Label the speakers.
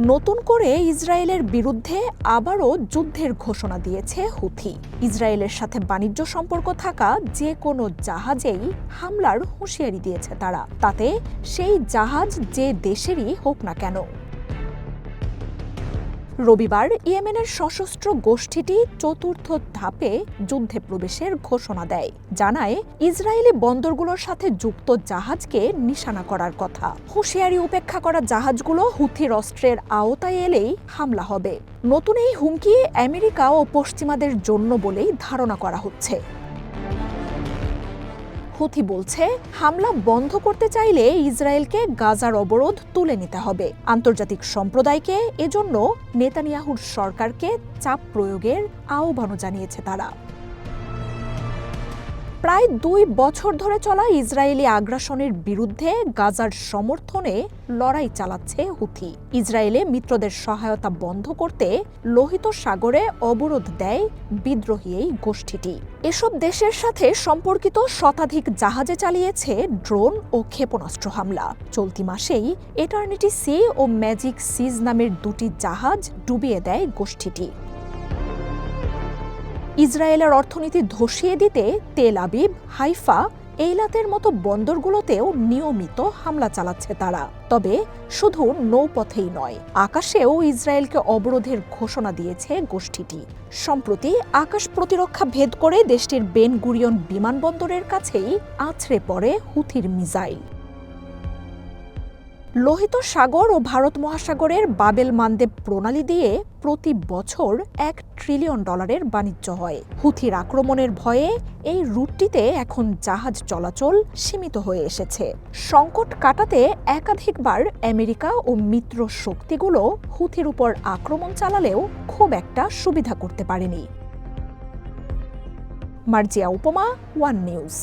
Speaker 1: নতুন করে ইসরায়েলের বিরুদ্ধে আবারও যুদ্ধের ঘোষণা দিয়েছে হুথি। ইসরায়েলের সাথে বাণিজ্য সম্পর্ক থাকা যে কোনো জাহাজেই হামলার হুঁশিয়ারি দিয়েছে তারা, তাতে সেই জাহাজ যে দেশেরই হোক না কেন। রবিবার ইয়েমেনের সশস্ত্র গোষ্ঠীটি চতুর্থ ধাপে যুদ্ধে প্রবেশের ঘোষণা দেয়, জানায় ইসরায়েলি বন্দরগুলোর সাথে যুক্ত জাহাজকে নিশানা করার কথা। হুঁশিয়ারি উপেক্ষা করা জাহাজগুলো হুথির অস্ত্রের আওতায় এলেই হামলা হবে। নতুন এই হুমকি আমেরিকা ও পশ্চিমাদের জন্য বলেই ধারণা করা হচ্ছে। হুথি বলছে, হামলা বন্ধ করতে চাইলে ইসরায়েলকে গাজার অবরোধ তুলে নিতে হবে। আন্তর্জাতিক সম্প্রদায়কে এজন্য নেতানিয়াহুর সরকারকে চাপ প্রয়োগের আহ্বানও জানিয়েছে তারা। প্রায় 2 বছর ধরে চলা ইসরায়েলি আগ্রাসনের বিরুদ্ধে গাজার সমর্থনে লড়াই চালাচ্ছে হুথি। ইসরায়েলে মিত্রদের সহায়তা বন্ধ করতে লোহিত সাগরে অবরোধ দেয় বিদ্রোহী এই গোষ্ঠীটি। এসব দেশের সাথে সম্পর্কিত শতাধিক জাহাজে চালিয়েছে ড্রোন ও ক্ষেপণাস্ত্র হামলা। চলতি মাসেই এটার্নিটি সি ও ম্যাজিক সিজ নামের 2টি জাহাজ ডুবিয়ে দেয় গোষ্ঠীটি। ইসরায়েলের অর্থনীতি ধসিয়ে দিতে তেল আবিব, হাইফা, এইলাতের মতো বন্দরগুলোতেও নিয়মিত হামলা চালাচ্ছে তারা। তবে শুধু নৌপথেই নয়, আকাশেও ইসরায়েলকে অবরোধের ঘোষণা দিয়েছে গোষ্ঠীটি। সম্প্রতি আকাশ প্রতিরক্ষা ভেদ করে দেশটির বেন গুরিয়ন বিমানবন্দরের কাছেই আছড়ে পড়ে হুথির মিসাইল। লোহিত সাগর ও ভারত মহাসাগরের বাবেল মানদেব প্রণালী দিয়ে প্রতি বছর $1 ট্রিলিয়ন বাণিজ্য হয়। হুথির আক্রমণের ভয়ে এই রুটটিতে এখন জাহাজ চলাচল সীমিত হয়ে এসেছে। সংকট কাটাতে একাধিকবার আমেরিকা ও মিত্র শক্তিগুলো হুথির উপর আক্রমণ চালালেও খুব একটা সুবিধা করতে পারেনি। মার্জিয়া উপমা, ওয়ান নিউজ।